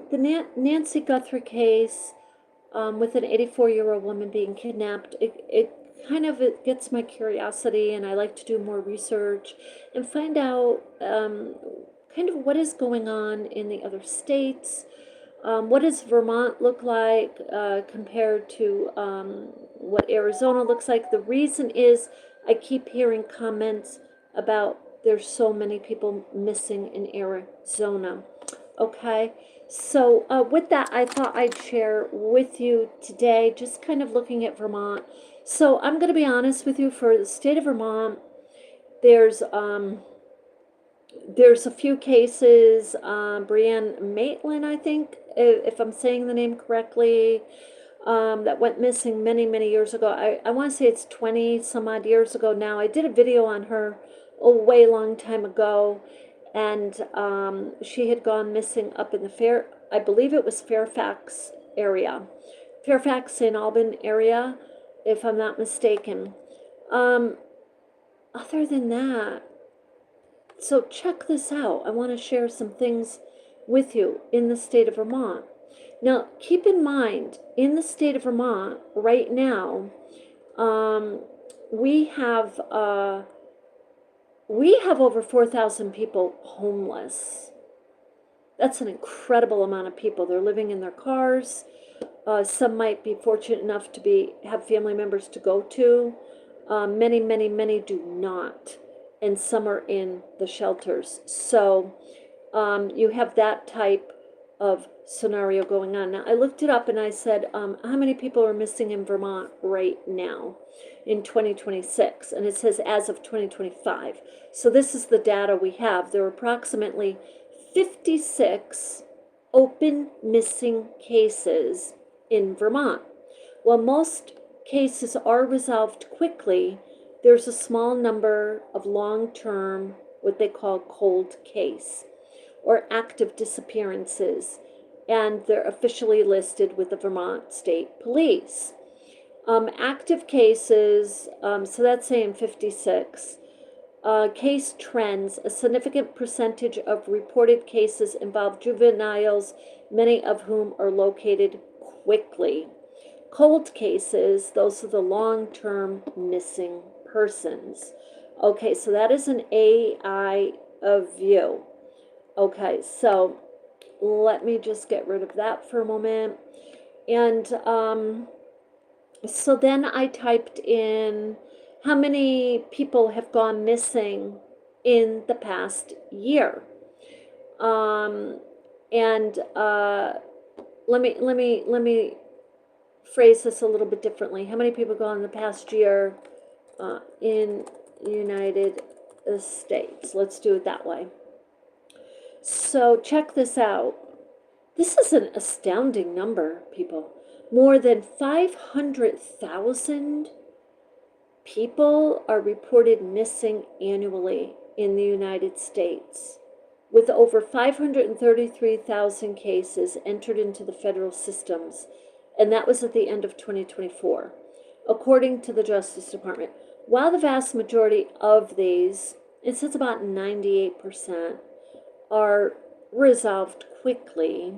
the Nancy Guthrie case, with an 84-year-old woman being kidnapped, it gets my curiosity, and I like to do more research and find out kind of what is going on in the other states. What does Vermont look like compared to what Arizona looks like? The reason is I keep hearing comments about there's so many people missing in Arizona. Okay, so with that, I thought I'd share with you today, just kind of looking at Vermont. So I'm going to be honest with you, for the state of Vermont, there's a few cases, Brianne Maitland, I think, if I'm saying the name correctly, that went missing many, many years ago. I want to say it's 20 some odd years ago now. I did a video on her a way long time ago, and she had gone missing up in the I believe it was Fairfax area, Fairfax St. Albans area, if I'm not mistaken. Other than that, so check this out. I want to share some things with you in the state of Vermont. Now, keep in mind, in the state of Vermont right now, we have over 4,000 people homeless. That's an incredible amount of people. They're living in their cars. Some might be fortunate enough to have family members to go to. Many, many, many do not. And some are in the shelters. So you have that type of scenario going on. Now, I looked it up and I said, how many people are missing in Vermont right now in 2026? And it says as of 2025. So this is the data we have. There are approximately 56 open missing cases in Vermont. While most cases are resolved quickly, there's a small number of long-term, what they call cold case, or active disappearances, and they're officially listed with the Vermont State Police. Active cases, so that's saying 56. Case trends, a significant percentage of reported cases involve juveniles, many of whom are located quickly. Cold cases, those are the long-term missing persons. Okay, so that is an AI view. Okay, so let me just get rid of that for a moment. And so then I typed in how many people have gone missing in the past year. Let me phrase this a little bit differently. How many people have gone in the past year in United States? Let's do it that way. So check this out. This is an astounding number, people. More than 500,000 people are reported missing annually in the United States, with over 533,000 cases entered into the federal systems, and that was at the end of 2024, according to the Justice Department. While the vast majority of these, it says about 98%, are resolved quickly,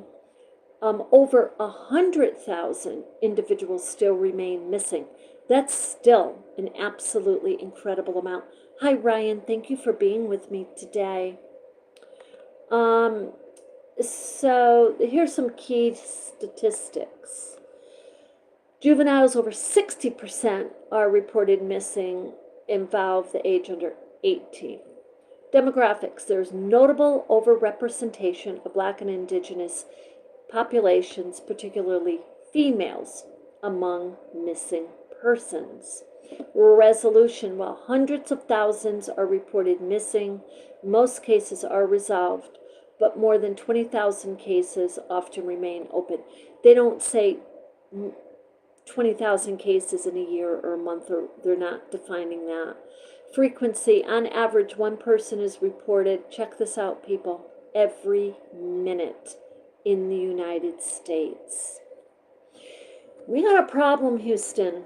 over 100,000 individuals still remain missing. That's still an absolutely incredible amount. Hi, Ryan. Thank you for being with me today. So here's some key statistics. Juveniles over 60% are reported missing, involve the age under 18. Demographics, there's notable overrepresentation of Black and Indigenous populations, particularly females, among missing persons. Resolution, while hundreds of thousands are reported missing, most cases are resolved, but more than 20,000 cases often remain open. They don't say 20,000 cases in a year or a month, or they're not defining that. Frequency, on average, one person is reported, check this out, people, every minute in the United States. We got a problem, Houston.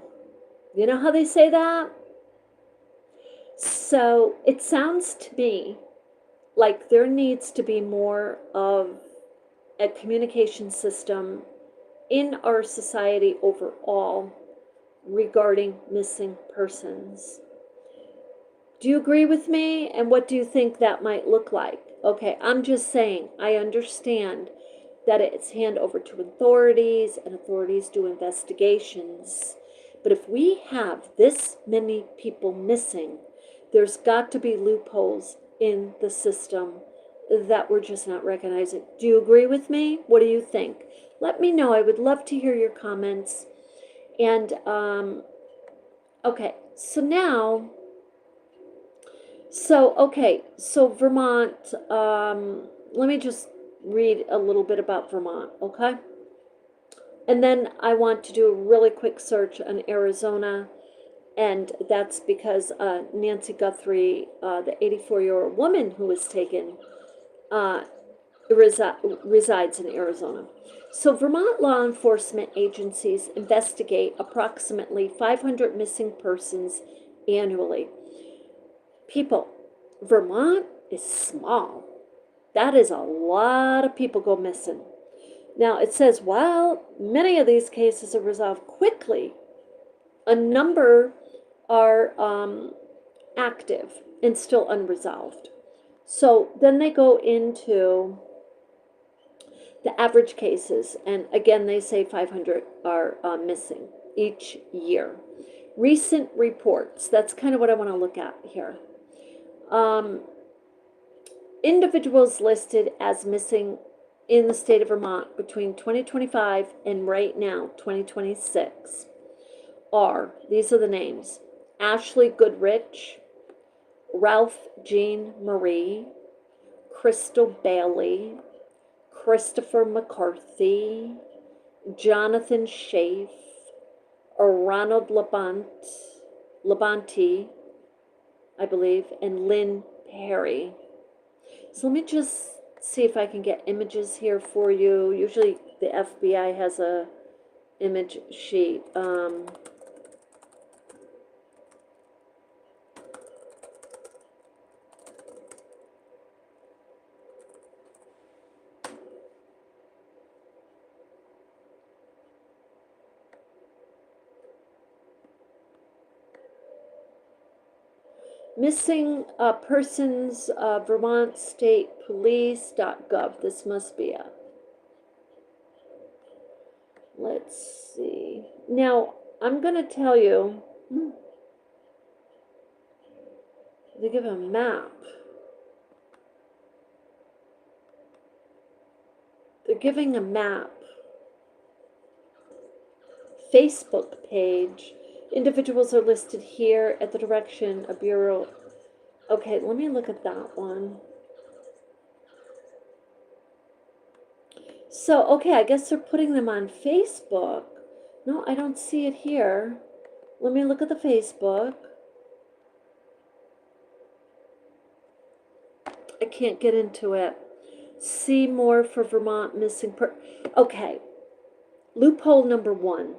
You know how they say that? So it sounds to me like there needs to be more of a communication system in our society overall regarding missing persons. Do you agree with me? And what do you think that might look like? Okay, I'm just saying, I understand that it's hand over to authorities and authorities do investigations. But if we have this many people missing, there's got to be loopholes in the system that we're just not recognizing. Do you agree with me? What do you think? Let me know. I would love to hear your comments. And, okay, so now, so Vermont, let me just read a little bit about Vermont, okay? And then I want to do a really quick search on Arizona, and that's because Nancy Guthrie, the 84-year-old woman who was taken, resides in Arizona. So Vermont law enforcement agencies investigate approximately 500 missing persons annually. People, Vermont is small. That is a lot of people go missing. Now it says, while many of these cases are resolved quickly, a number are active and still unresolved. So then they go into the average cases, and again they say 500 are missing each year. Recent reports, that's kind of what I want to look at here. Individuals listed as missing in the state of Vermont between 2025 and right now, 2026, these are the names: Ashley Goodrich, Ralph Jean Marie, Crystal Bailey, Christopher McCarthy, Jonathan Schaaf, Ronald Labonte, I believe, and Lynn Perry. So let me just see if I can get images here for you. Usually the FBI has a image sheet. Missing persons, Vermont State Police.gov. This must be a. Let's see. Now, I'm going to tell you, they give a map. They're giving a map. Facebook page. Individuals are listed here at the direction of Bureau. Okay, let me look at that one. So, okay, I guess they're putting them on Facebook. No, I don't see it here. Let me look at the Facebook. I can't get into it. See more for Vermont missing okay. Loophole number 1.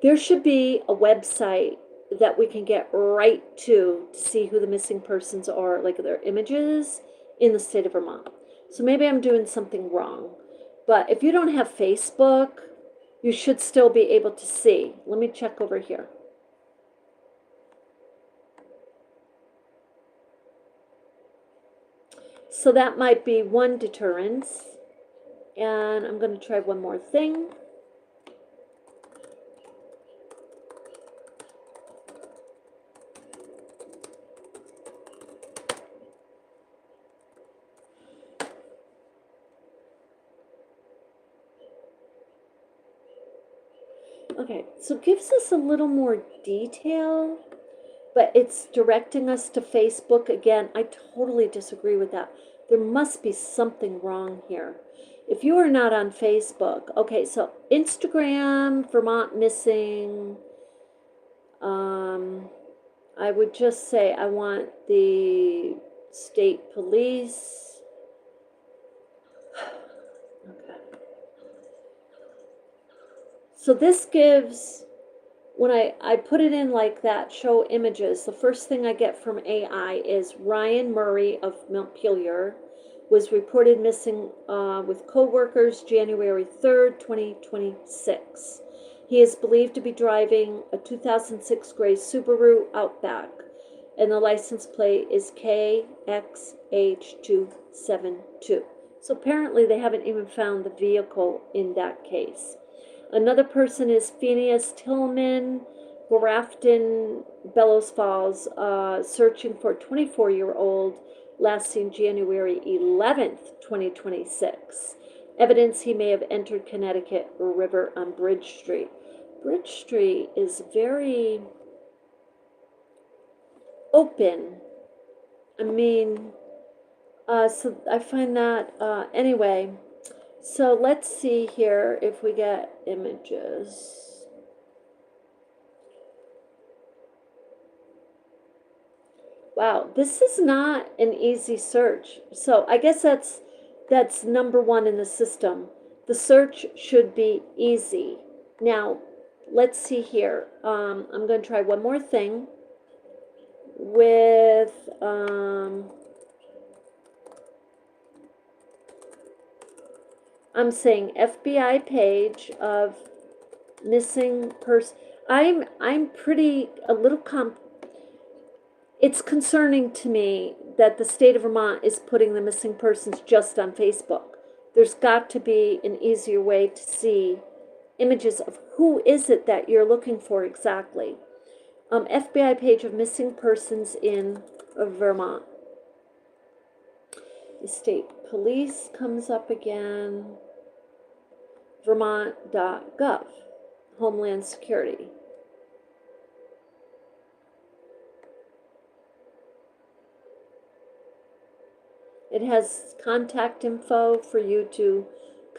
There should be a website that we can get right to see who the missing persons are, like their images in the state of Vermont. So maybe I'm doing something wrong. But if you don't have Facebook, you should still be able to see. Let me check over here. So that might be one deterrence. And I'm going to try one more thing. Okay, so it gives us a little more detail, but it's directing us to Facebook. Again, I totally disagree with that. There must be something wrong here. If you are not on Facebook, okay, so Instagram, Vermont missing, I would just say I want the state police. Okay. So this gives, when I put it in like that, show images, the first thing I get from AI is Ryan Murray of Montpelier, was reported missing with co-workers January 3rd, 2026. He is believed to be driving a 2006 gray Subaru Outback, and the license plate is KXH272. So apparently they haven't even found the vehicle in that case. Another person is Phineas Tillman, Grafton, Bellows Falls, searching for a 24-year-old last seen January 11th, 2026. Evidence he may have entered Connecticut River on Bridge Street. Bridge Street is very open. I mean, so I find that, anyway, so let's see here if we get images. Wow, this is not an easy search. So I guess that's number one in the system. The search should be easy. Now, let's see here. I'm going to try one more thing with I'm saying FBI page of missing person. I'm pretty a little it's concerning to me that the state of Vermont is putting the missing persons just on Facebook. There's got to be an easier way to see images of who is it that you're looking for exactly. FBI page of missing persons in Vermont. The state police comes up again. Vermont.gov. Homeland Security. It has contact info for you to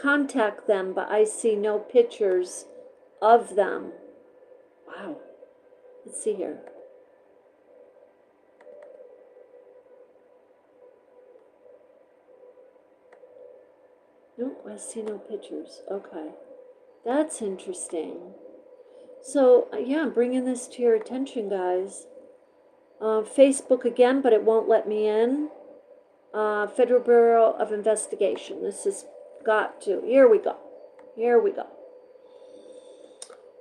contact them, but I see no pictures of them. Wow. Let's see here. Nope, I see no pictures. Okay. That's interesting. So, yeah, I'm bringing this to your attention, guys. Facebook again, but it won't let me in. Federal Bureau of Investigation. This has got to. Here we go. Here we go.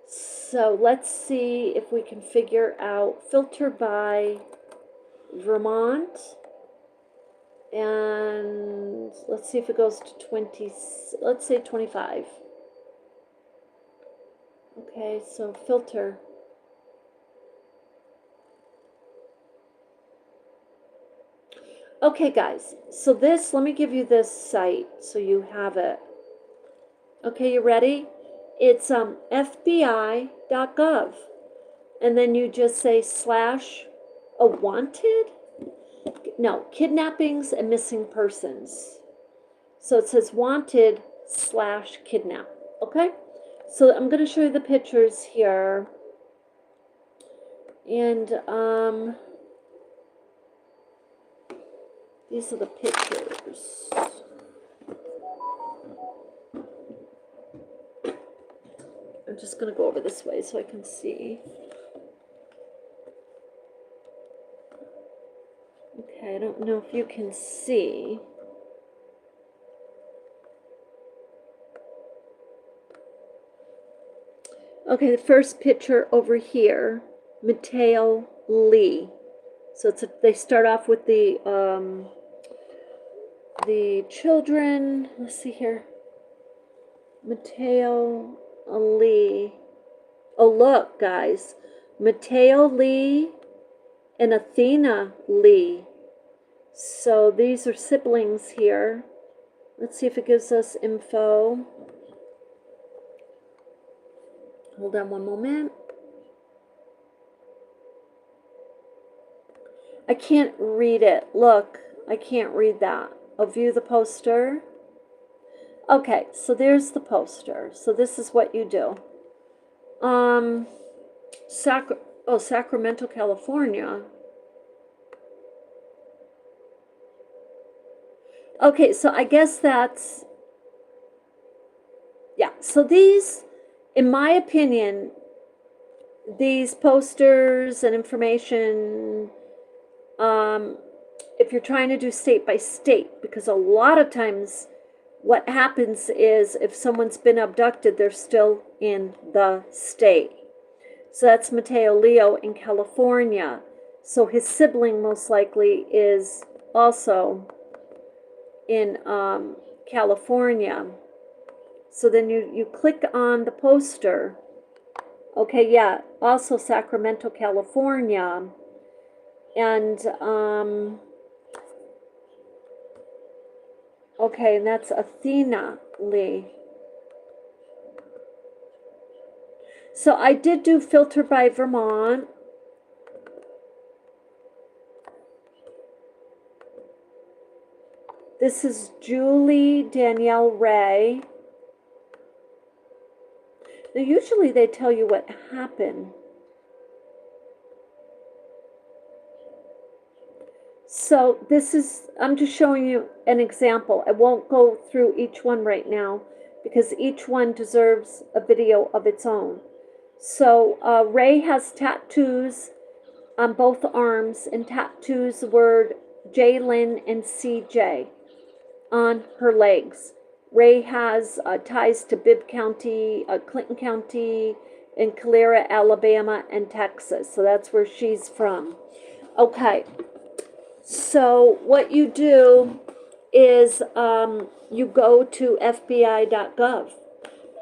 So let's see if we can figure out filter by Vermont. And let's see if it goes to 20, let's say 25. Okay, so filter. Okay, guys, so this, let me give you this site so you have it. Okay, you ready? It's FBI.gov. And then you just say / wanted? No, kidnappings and missing persons. So it says wanted / kidnap. Okay? So I'm going to show you the pictures here. And these are the pictures. I'm just going to go over this way so I can see. Okay, I don't know if you can see. Okay, the first picture over here, Mateo Lee. So it's they start off with the children. Let's see here. Mateo Lee. Oh, look, guys. Mateo Lee and Athena Lee. So these are siblings here. Let's see if it gives us info. Hold on one moment. I can't read it. Look, I can't read that. I'll view the poster. Okay, so there's the poster. So this is what you do. Sacramento, California. Okay, so I guess that's, yeah. So these, in my opinion, these posters and information if you're trying to do state by state, because a lot of times what happens is if someone's been abducted, they're still in the state. So that's Mateo Leo in California. So his sibling most likely is also in California. So then you click on the poster. Okay, yeah, also Sacramento, California. And okay, and that's Athena Lee. So I did do filter by Vermont. This is Julie Danielle Ray. Now, usually they tell you what happened. So this is, I'm just showing you an example. I won't go through each one right now because each one deserves a video of its own. So Ray has tattoos on both arms, and tattoos the word J-Lyn and CJ on her legs. Ray has ties to Bibb County, Clinton County, and Calera, Alabama, and Texas. So that's where she's from. Okay. So what you do is you go to FBI.gov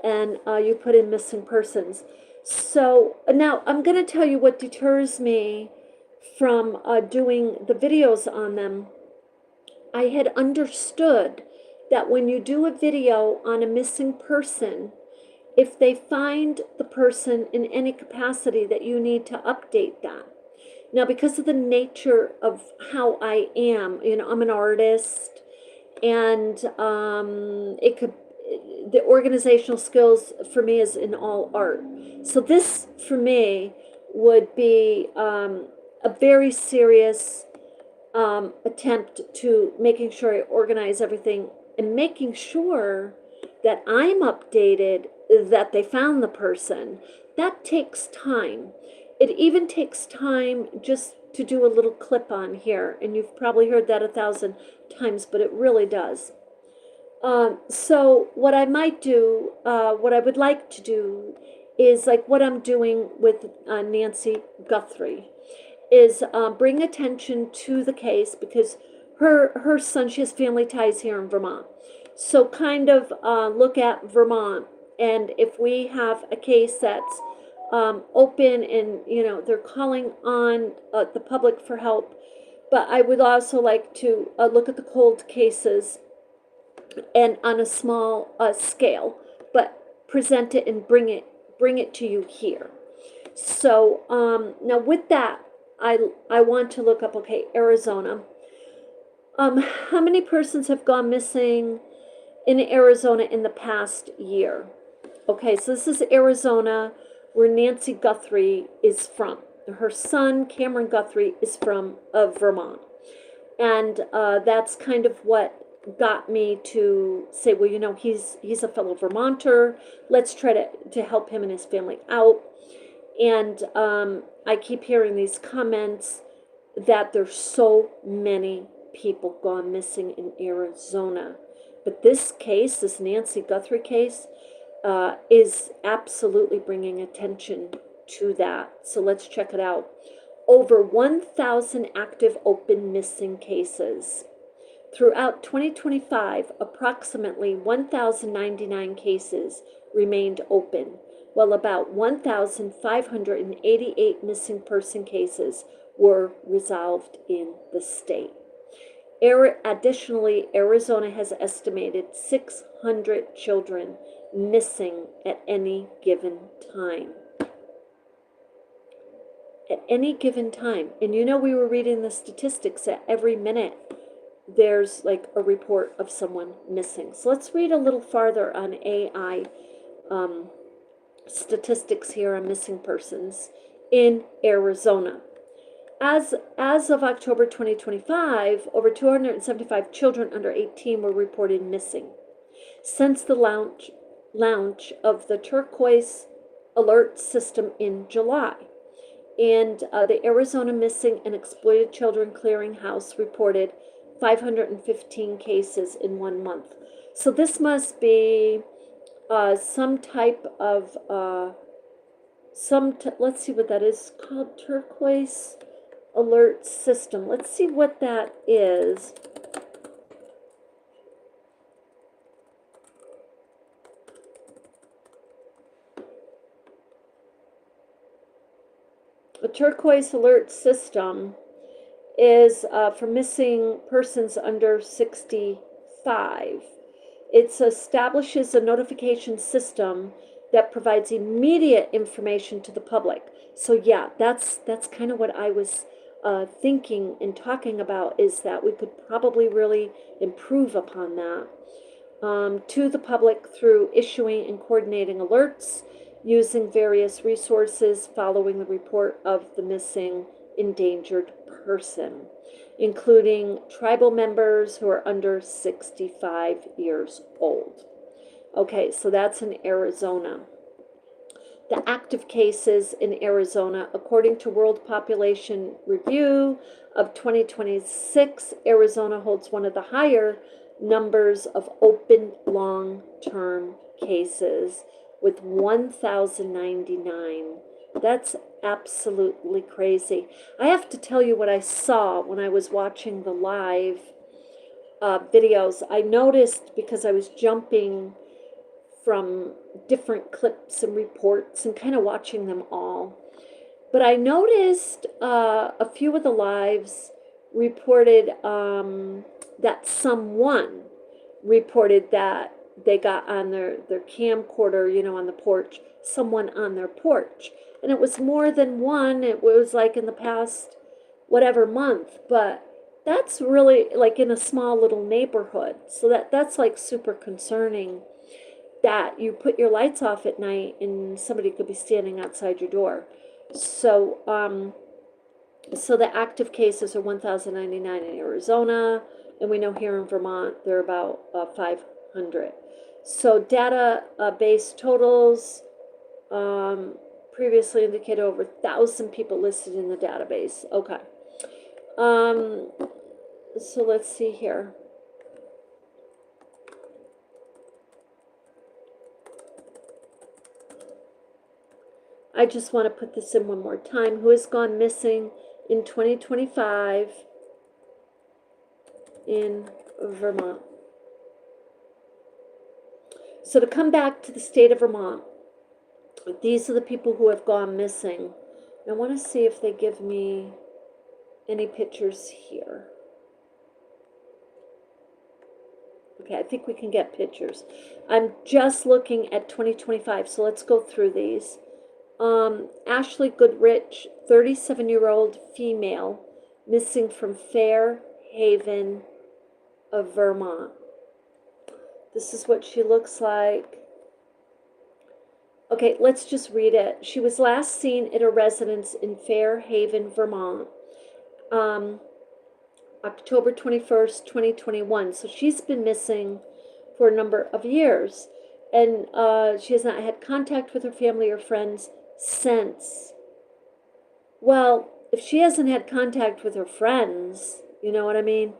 and you put in missing persons. So now I'm going to tell you what deters me from doing the videos on them. I had understood that when you do a video on a missing person, if they find the person in any capacity, that you need to update that. Now, because of the nature of how I am, you know, I'm an artist, and the organizational skills for me is in all art. So this, for me, would be a very serious attempt to making sure I organize everything and making sure that I'm updated, that they found the person. That takes time. It even takes time just to do a little clip on here, and you've probably heard that 1,000 times, but it really does. So what I might do, what I would like to do is like what I'm doing with Nancy Guthrie, is bring attention to the case, because her son, she has family ties here in Vermont. So kind of look at Vermont, and if we have a case that's open and, you know, they're calling on the public for help. But I would also like to look at the cold cases and on a small scale, but present it and bring it to you here. So now with that, I want to look up, okay, Arizona. How many persons have gone missing in Arizona in the past year? Okay, so this is Arizona, where Nancy Guthrie is from. Her son, Cameron Guthrie, is from Vermont. And that's kind of what got me to say, well, you know, he's a fellow Vermonter. Let's try to help him and his family out. And I keep hearing these comments that there's so many people gone missing in Arizona. But this case, this Nancy Guthrie case, is absolutely bringing attention to that. So let's check it out. Over 1,000 active open missing cases. Throughout 2025, approximately 1,099 cases remained open, while about 1,588 missing person cases were resolved in the state. Additionally, Arizona has estimated 600 children missing at any given time. At any given time. And you know, we were reading the statistics that every minute there's like a report of someone missing. So let's read a little farther on AI statistics here on missing persons in Arizona. As of October 2025, over 275 children under 18 were reported missing. Since the launch of the turquoise alert system in July, And the Arizona Missing and Exploited Children Clearinghouse reported 515 cases in 1 month. So this must be some type of, let's see what that is called, turquoise alert system. Let's see what that is. A turquoise alert system is for missing persons under 65. It establishes a notification system that provides immediate information to the public. So yeah, that's kind of what I was thinking and talking about, is that we could probably really improve upon that. To the public through issuing and coordinating alerts, using various resources following the report of the missing endangered person, including tribal members who are under 65 years old. Okay, so that's in Arizona. The active cases in Arizona, according to World Population Review of 2026, Arizona holds one of the higher numbers of open long-term cases with 1,099. That's absolutely crazy. I have to tell you what I saw when I was watching the live videos. I noticed, because I was jumping from different clips and reports and kind of watching them all, but I noticed a few of the lives reported that someone reported that they got on their camcorder, you know, on the porch, someone on their porch. And it was more than one. It was like in the past whatever month, but that's really like in a small little neighborhood. So that's like super concerning, that you put your lights off at night and somebody could be standing outside your door. So so the active cases are 1,099 in Arizona, and we know here in Vermont they're about 500. So database totals previously indicated over 1,000 people listed in the database. Okay. So let's see here. I just want to put this in one more time. Who has gone missing in 2025 in Vermont? So to come back to the state of Vermont, these are the people who have gone missing. I want to see if they give me any pictures here. Okay, I think we can get pictures. I'm just looking at 2025, so let's go through these. Ashley Goodrich, 37-year-old female, missing from Fair Haven of Vermont. This is what she looks like. Okay, let's just read it. She was last seen at a residence in Fair Haven, Vermont, October 21st, 2021. So she's been missing for a number of years, and she has not had contact with her family or friends since. Well, if she hasn't had contact with her friends, you know what I mean?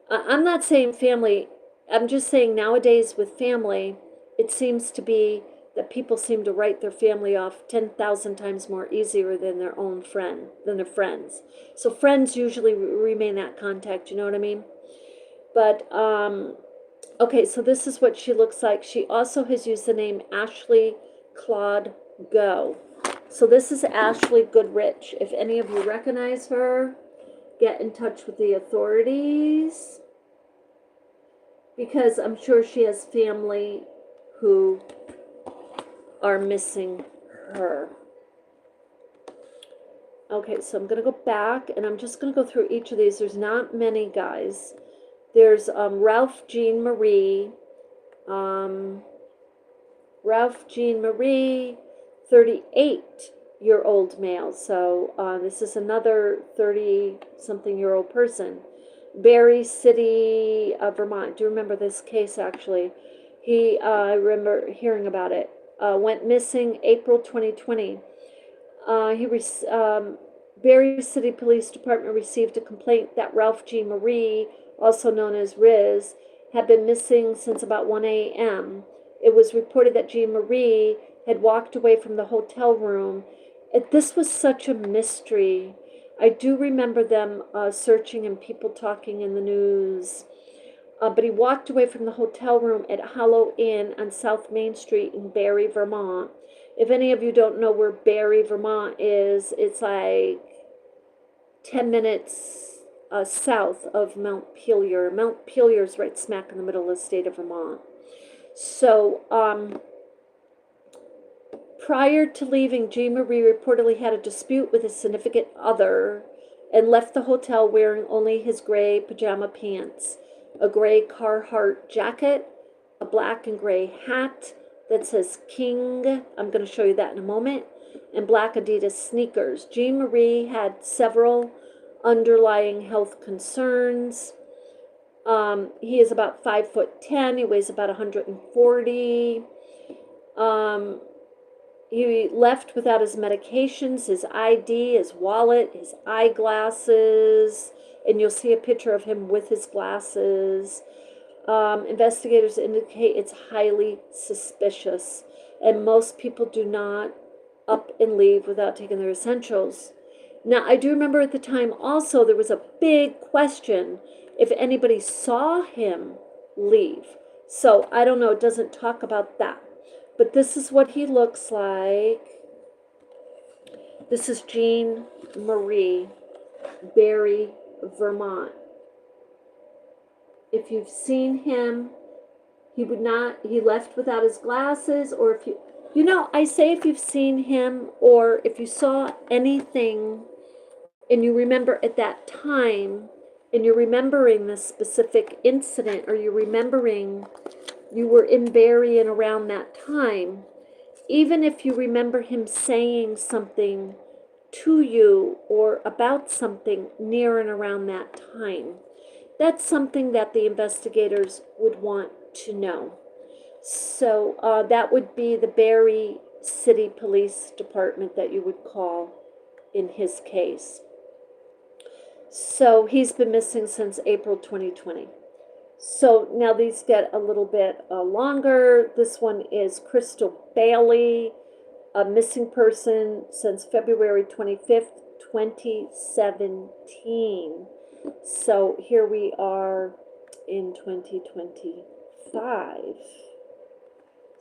I'm not saying family, I'm just saying nowadays with family, it seems to be that people seem to write their family off 10,000 times more easier than their own friend, than their friends. So friends usually remain that contact, you know what I mean? But, okay, so this is what she looks like. She also has used the name Ashley Claude Go. So this is Ashley Goodrich. If any of you recognize her, get in touch with the authorities, because I'm sure she has family who are missing her. Okay, so I'm going to go back, and I'm just going to go through each of these. There's not many, guys. There's Ralph Jean Marie. Ralph Jean Marie, 38-year-old male. So this is another 30-something-year-old person. Berry City, Vermont. Do you remember this case, actually? I remember hearing about it. Went missing April 2020. Barry City Police Department received a complaint that Ralph G. Marie, also known as Riz, had been missing since about 1 a.m. It was reported that G. Marie had walked away from the hotel room. This was such a mystery. I do remember them searching and people talking in the news. But he walked away from the hotel room at Hollow Inn on South Main Street in Barry, Vermont. If any of you don't know where Barry, Vermont is, it's like 10 minutes south of Mount Pelier. Mount Pelier is right smack in the middle of the state of Vermont. So, prior to leaving, Jean Marie reportedly had a dispute with his significant other and left the hotel wearing only his gray pajama pants, a gray Carhartt jacket, a black and gray hat that says King, I'm going to show you that in a moment, and black Adidas sneakers. Jean Marie had several underlying health concerns. He is about 5'10". He weighs about 140. He left without his medications, his ID, his wallet, his eyeglasses, and you'll see a picture of him with his glasses. Investigators indicate it's highly suspicious, and most people do not up and leave without taking their essentials. Now, I do remember at the time also there was a big question if anybody saw him leave. So I don't know, it doesn't talk about that. But this is what he looks like. This is Jean Marie, Barry, Vermont. If you've seen him, he left without his glasses, or if I say if you've seen him, or if you saw anything and you remember at that time, and you're remembering this specific incident, or you're remembering you were in Barry and around that time, even if you remember him saying something to you or about something near and around that time, that's something that the investigators would want to know. So that would be the Barry City Police Department that you would call in his case. So he's been missing since April 2020. So now these get a little bit longer. This one is Crystal Bailey, a missing person since February 25th, 2017. So here we are in 2025.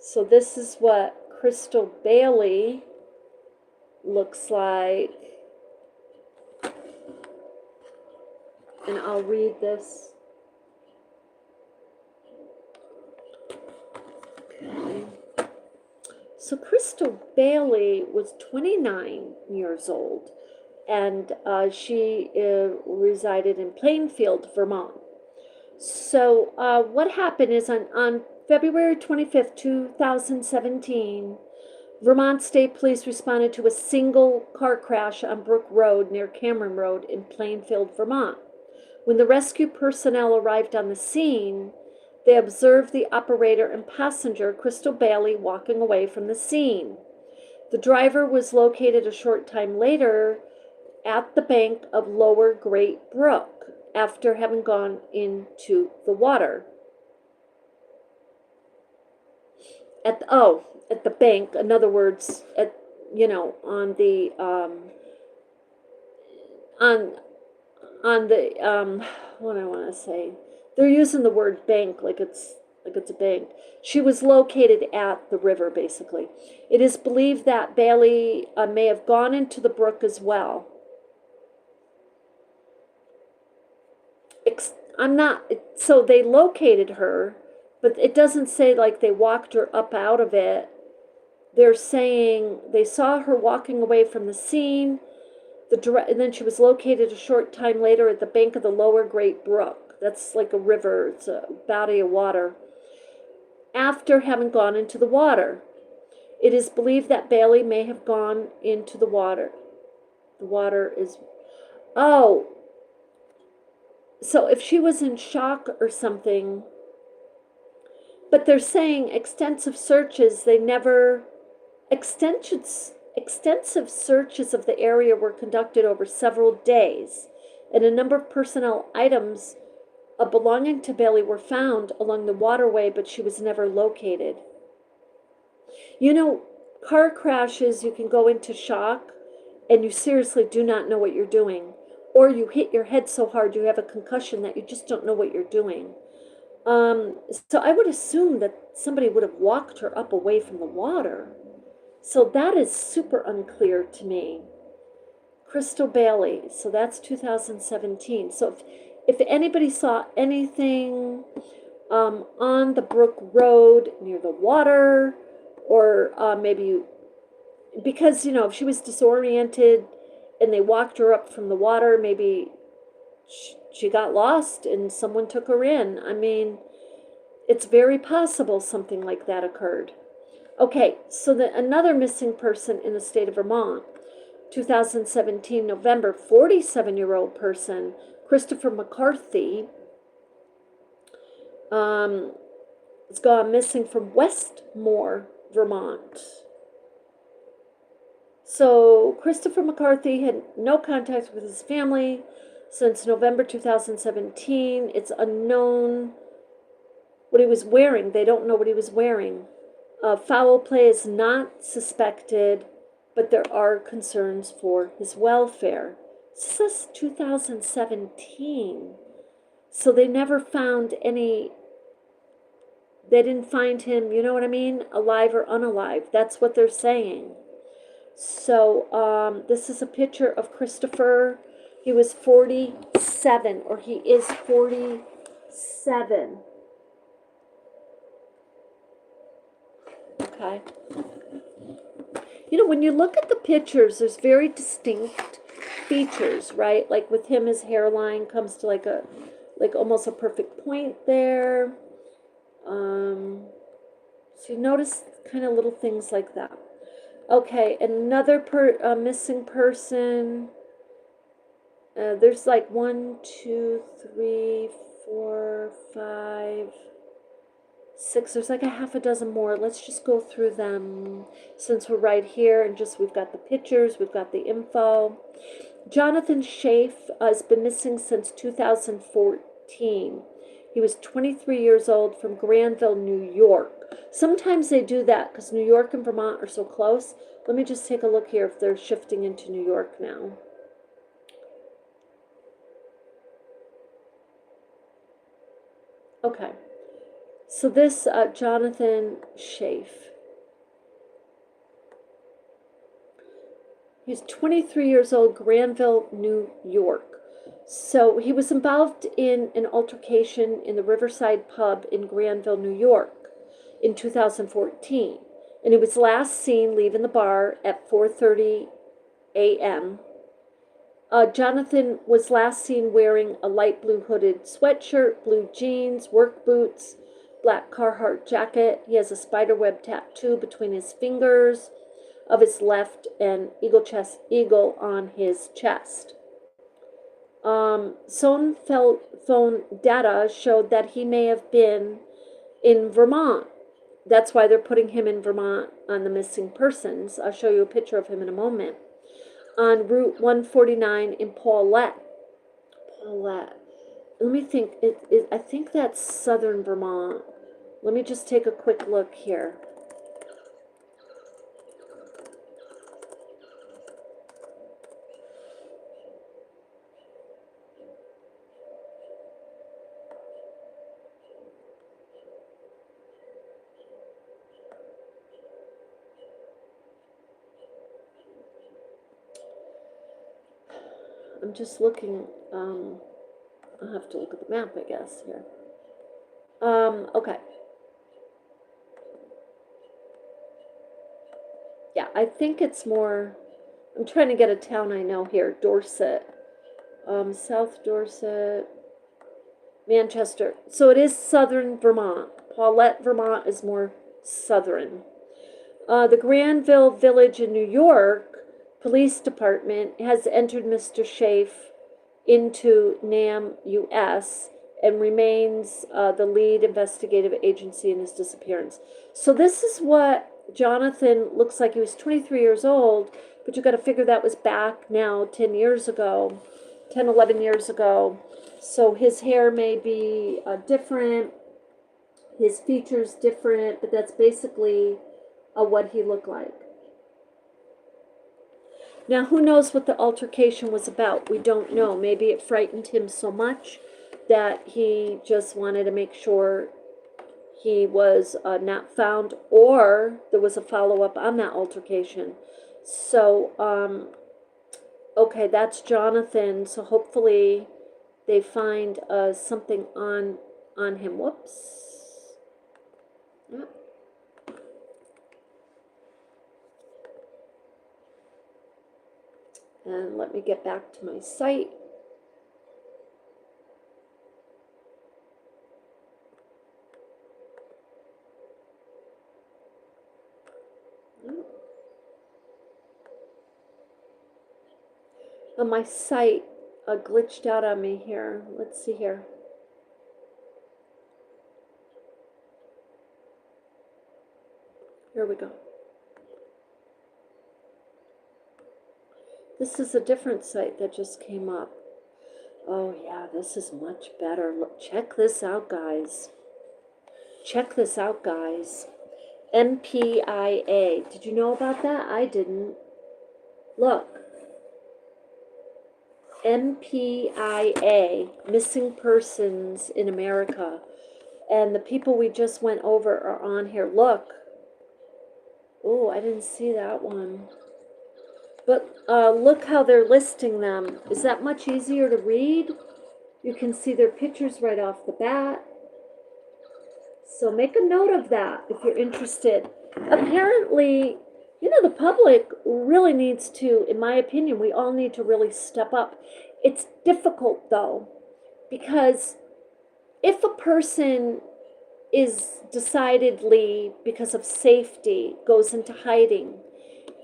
So this is what Crystal Bailey looks like. And I'll read this. Okay. So Crystal Bailey was 29 years old, and she resided in Plainfield, Vermont. So what happened is on February 25th, 2017, Vermont State Police responded to a single car crash on Brook Road near Cameron Road in Plainfield, Vermont. When the rescue personnel arrived on the scene, they observed the operator and passenger, Crystal Bailey, walking away from the scene. The driver was located a short time later at the bank of Lower Great Brook after having gone into the water. At the bank, in other words, on the what I want to say, they're using the word bank like it's a bank. She was located at the river, basically. It is believed that Bailey may have gone into the brook as well. So they located her, but it doesn't say like they walked her up out of it. They're saying they saw her walking away from the scene, and then she was located a short time later at the bank of the Lower Great Brook. That's like a river, it's a body of water. After having gone into the water, it is believed that Bailey may have gone into the water. The water is, so if she was in shock or something, but they're saying extensive searches, extensive Extensive searches of the area were conducted over several days, and a number of personnel items belonging to Bailey were found along the waterway, but she was never located. You know, car crashes, you can go into shock and you seriously do not know what you're doing. Or you hit your head so hard you have a concussion that you just don't know what you're doing. So I would assume that somebody would have walked her up away from the water. So that is super unclear to me. Crystal Bailey, so that's 2017. So if anybody saw anything on the Brook Road near the water, or maybe you, because, you know, if she was disoriented and they walked her up from the water, maybe she got lost and someone took her in. I mean, it's very possible something like that occurred. Okay, so another missing person in the state of Vermont, 2017 November, 47-year-old person, Christopher McCarthy, has gone missing from Westmore, Vermont. So Christopher McCarthy had no contact with his family since November 2017. It's unknown what he was wearing. They don't know what he was wearing. Foul play is not suspected, but there are concerns for his welfare. This is 2017. So they never found any, they didn't find him, you know what I mean, alive or unalive. That's what they're saying. So this is a picture of Christopher. He was 47, or he is 47. Okay. You know, when you look at the pictures, there's very distinct features, right? Like with him, his hairline comes to like almost a perfect point there. So you notice kind of little things like that. Okay, another missing person. There's like 1, 2, 3, 4, 5, 6. There's like a half a dozen more. Let's just go through them since we're right here and just we've got the pictures, we've got the info. Jonathan Schaaf has been missing since 2014. He was 23 years old from Granville, New York. Sometimes they do that because New York and Vermont are so close. Let me just take a look here if they're shifting into New York now. Okay. So this Jonathan Schaaf, he's 23 years old, Granville, New York. So he was involved in an altercation in the Riverside pub in Granville, New York in 2014. And he was last seen leaving the bar at 4:30 a.m. Jonathan was last seen wearing a light blue hooded sweatshirt, blue jeans, work boots, black Carhartt jacket. He has a spiderweb tattoo between his fingers of his left and eagle on his chest. Phone data showed that he may have been in Vermont. That's why they're putting him in Vermont on the missing persons. I'll show you a picture of him in a moment. On Route 149 in Paulette. Let me think. I think that's southern Vermont. Let me just take a quick look here. I'm just looking, I'll have to look at the map, I guess, here. Okay. Yeah, I think it's more, I'm trying to get a town I know here, Dorset. South Dorset, Manchester. So it is southern Vermont. Paulette, Vermont is more southern. The Granville Village in New York Police Department has entered Mr. Schaaf into NAM US and remains the lead investigative agency in his disappearance. So this is what Jonathan looks like he was 23 years old, but you got to figure that was back now 10 years ago, 10, 11 years ago. So his hair may be different, his features different, but that's basically what he looked like. Now, who knows what the altercation was about? We don't know. Maybe it frightened him so much that he just wanted to make sure he was not found, or there was a follow-up on that altercation. So, okay, that's Jonathan. So hopefully they find something on him. Whoops. Yep. And let me get back to my site. My site glitched out on me here. Let's see here. Here we go. This is a different site that just came up. Oh yeah, this is much better. Look, check this out, guys. Check this out, guys. MPIA. Did you know about that? I didn't. Look. MPIA, Missing Persons in America. And the people we just went over are on here. Look. Oh, I didn't see that one. But look how they're listing them. Is that much easier to read? You can see their pictures right off the bat. So make a note of that if you're interested. Apparently, you know, the public really needs to, in my opinion, we all need to really step up. It's difficult, though, because if a person is decidedly, because of safety, goes into hiding,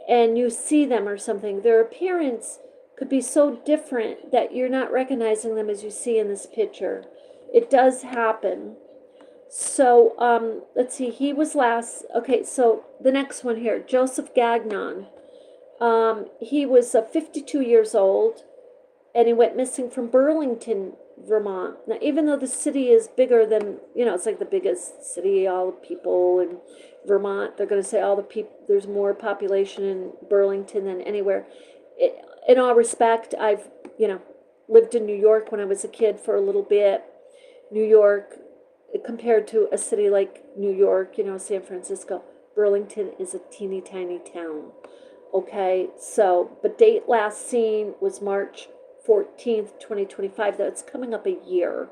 and you see them or something, their appearance could be so different that you're not recognizing them as you see in this picture. It does happen. So, let's see, he was last, okay, so the next one here, Joseph Gagnon. He was 52 years old, and he went missing from Burlington, Vermont. Now, even though the city is bigger than, you know, it's like the biggest city, all the people in Vermont, they're going to say all the people, there's more population in Burlington than anywhere. In all respect, I've, you know, lived in New York when I was a kid for a little bit. New York, compared to a city like New York, you know, San Francisco, Burlington is a teeny tiny town. Okay, so, but date last seen was March 14th, 2025. That's coming up a year.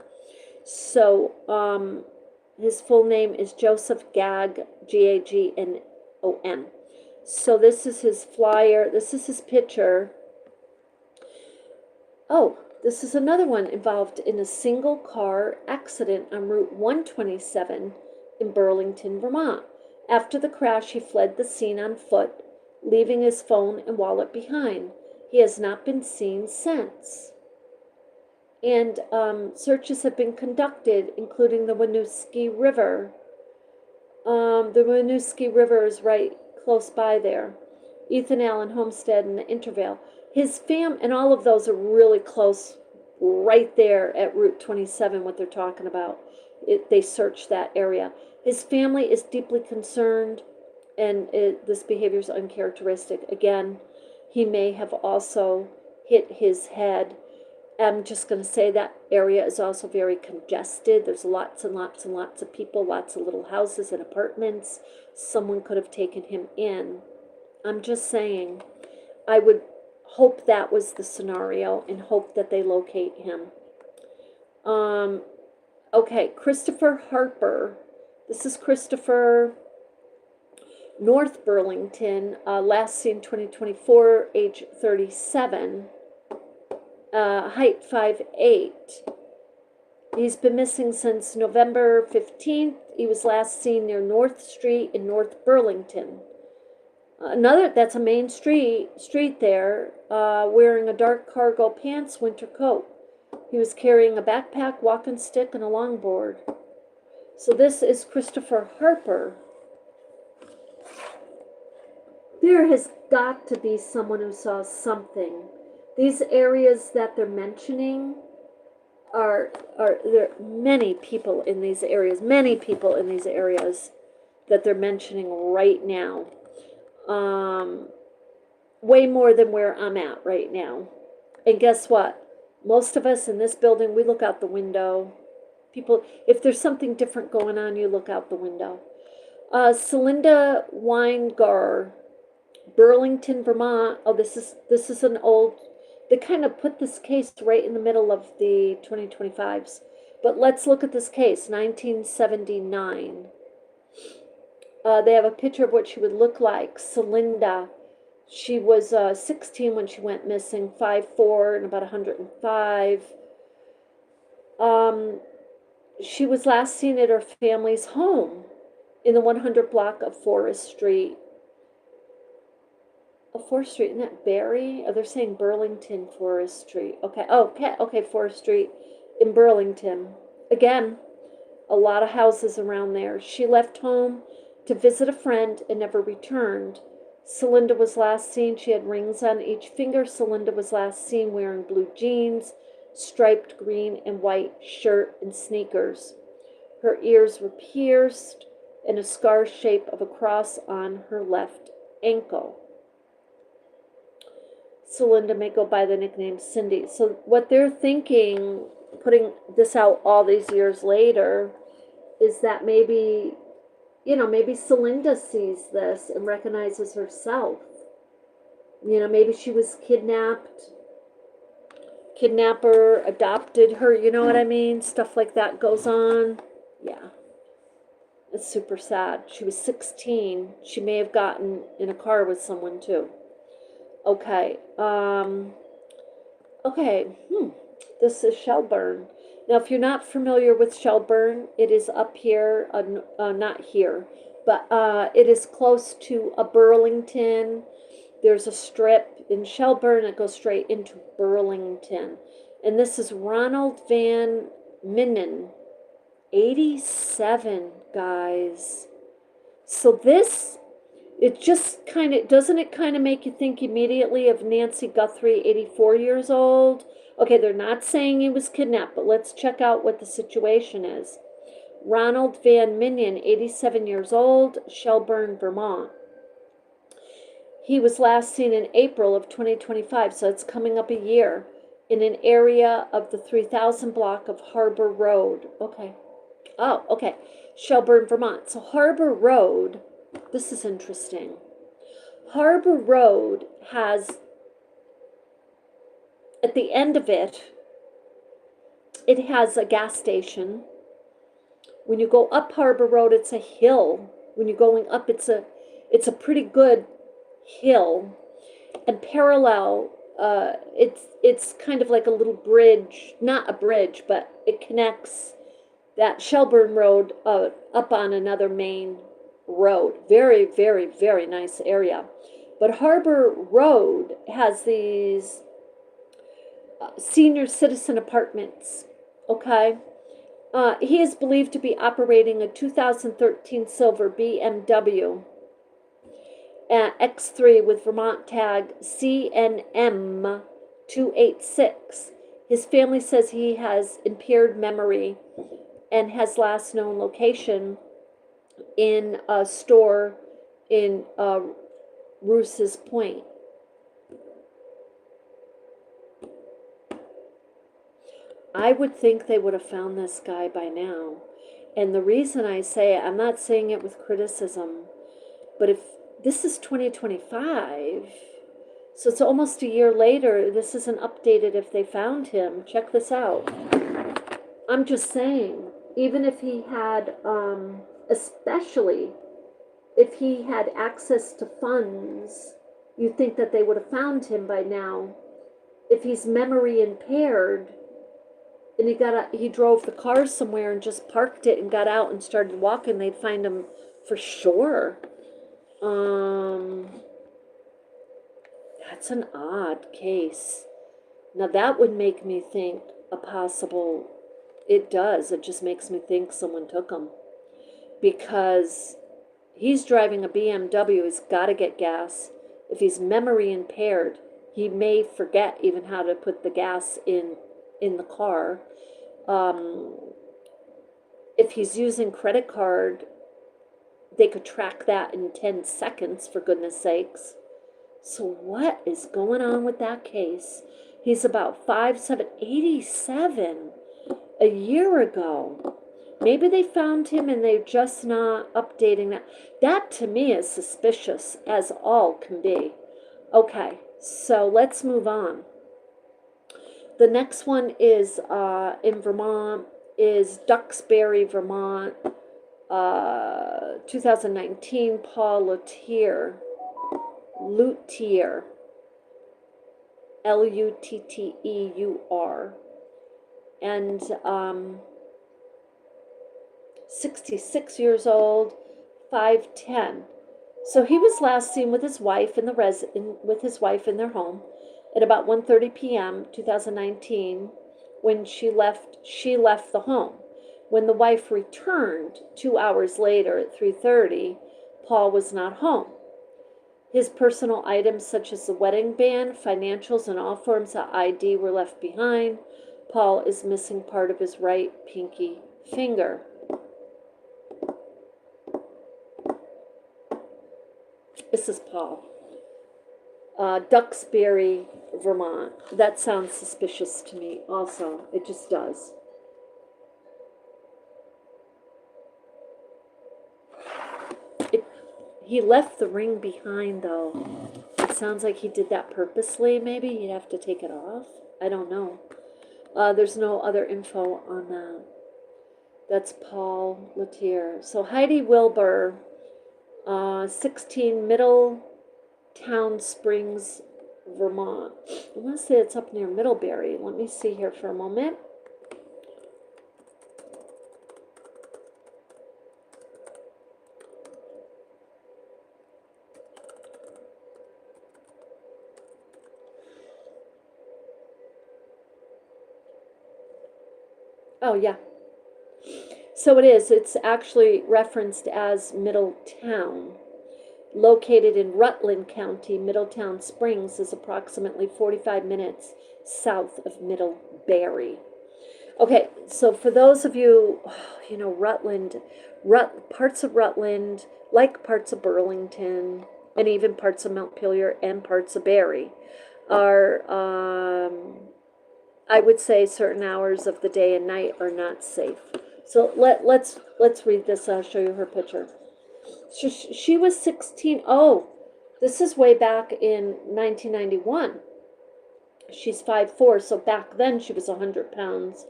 So, his full name is Joseph Gagnon. So this is his flyer. This is his picture. Oh, this is another one involved in a single car accident on Route 127 in Burlington, Vermont. After the crash, he fled the scene on foot, leaving his phone and wallet behind. He has not been seen since. And searches have been conducted, including the Winooski River. The Winooski River is right close by there. Ethan Allen Homestead and the Intervale. His and all of those are really close, right there at Route 27, what they're talking about. They searched that area. His family is deeply concerned, and this behavior is uncharacteristic. Again, he may have also hit his head. I'm just going to say that area is also very congested. There's lots and lots and lots of people, lots of little houses and apartments. Someone could have taken him in. I'm just saying, I would hope that was the scenario and hope that they locate him. Okay, Christopher Harper. This is Christopher, North Burlington, last seen 2024, age 37, height 5'8". He's been missing since November 15th. He was last seen near North Street in North Burlington. That's a main street there, wearing a dark cargo pants, winter coat. He was carrying a backpack, walking stick, and a longboard. So this is Christopher Harper. There has got to be someone who saw something. These areas that they're mentioning are there are many people in these areas, that they're mentioning right now. Way more than where I'm at right now. And guess what? Most of us in this building, we look out the window. People, if there's something different going on, you look out the window. Celinda Weingar, Burlington, Vermont. Oh, this is an old. They kind of put this case right in the middle of the 2025s. But let's look at this case, 1979. They have a picture of what she would look like. Celinda. She was 16 when she went missing, 5'4" and about 105. She was last seen at her family's home in the 100 block of Forest Street. Forest Street, isn't that Barry? Oh, they're saying Burlington Forest Street. Okay. Oh, okay, Forest Street in Burlington. Again, a lot of houses around there. She left home to visit a friend and never returned. Celinda was last seen. She had rings on each finger. Celinda was last seen wearing blue jeans, striped green and white shirt and sneakers. Her ears were pierced and a scar shape of a cross on her left ankle. Celinda may go by the nickname Cindy. So what they're thinking, putting this out all these years later, is that maybe, maybe Celinda sees this and recognizes herself. Maybe she was kidnapped. Kidnapper adopted her, you know what I mean? Stuff like that goes on. Yeah. It's super sad. She was 16. She may have gotten in a car with someone too. Okay. This is Shelburne. Now, if you're not familiar with Shelburne, it is up here, not here, but it is close to a Burlington. There's a strip in Shelburne that goes straight into Burlington. And this is Ronald Van Minnen, 87, guys. So this, doesn't it kind of make you think immediately of Nancy Guthrie, 84 years old? Okay, they're not saying he was kidnapped, but let's check out what the situation is. Ronald Van Minnen, 87 years old, Shelburne, Vermont. He was last seen in April of 2025, so it's coming up a year, in an area of the 3000 block of Harbor Road. Okay. Oh, okay. Shelburne, Vermont. So Harbor Road, this is interesting. Harbor Road has, at the end of it, it has a gas station. When you go up Harbor Road, it's a hill. When you're going up, it's a pretty good hill. And parallel, it's kind of like a little bridge, not a bridge, but it connects that Shelburne Road up on another main road. Very, very, very nice area. But Harbor Road has these senior citizen apartments, okay? He is believed to be operating a 2013 silver BMW X3 with Vermont tag CNM 286. His family says he has impaired memory and has last known location in a store in Rouse's Point. I would think they would have found this guy by now. And the reason I say it, I'm not saying it with criticism, but if this is 2025, so it's almost a year later, this isn't updated if they found him. Check this out. I'm just saying, even if he had, especially if he had access to funds, you'd think that they would have found him by now. If he's memory impaired, and he drove the car somewhere and just parked it and got out and started walking, they'd find him for sure. That's an odd case. Now that would make me think it does. It just makes me think someone took him. Because he's driving a BMW, he's got to get gas. If he's memory impaired, he may forget even how to put the gas in the car. If he's using credit card, they could track that in 10 seconds, for goodness sakes. So what is going on with that case? He's about 5'7", 87 a year ago. Maybe they found him and they're just not updating that. That to me is suspicious as all can be. Okay, so let's move on. The next one is in Vermont, is Duxbury, Vermont, 2019, Paul Luttier, Lutteur, and 66 years old, 5'10". So he was last seen with his wife in their home at about 1:30 p.m. 2019 when she left the home. When the wife returned 2 hours later at 3:30, Paul was not home. His personal items such as the wedding band, financials, and all forms of ID were left behind. Paul is missing part of his right pinky finger. This is Paul. Duxbury, Vermont. That sounds suspicious to me also. It just does. He left the ring behind, though. It sounds like he did that purposely, maybe. He'd have to take it off. I don't know. There's no other info on that. That's Paul Luttier. So Heidi Wilbur, 16 Middletown Springs, Vermont. I want to say it's up near Middlebury. Let me see here for a moment. Oh, yeah. So it is. It's actually referenced as Middletown. Located in Rutland County, Middletown Springs is approximately 45 minutes south of Middlebury. Okay, so for those of you, Rutland, parts of Rutland, like parts of Burlington, and even parts of Montpelier and parts of Barrie, are, I would say, certain hours of the day and night are not safe. So let's read this. I'll show you her picture. She was 16. Oh, this is way back in 1991. She's 5'4", so back then she was 100 pounds.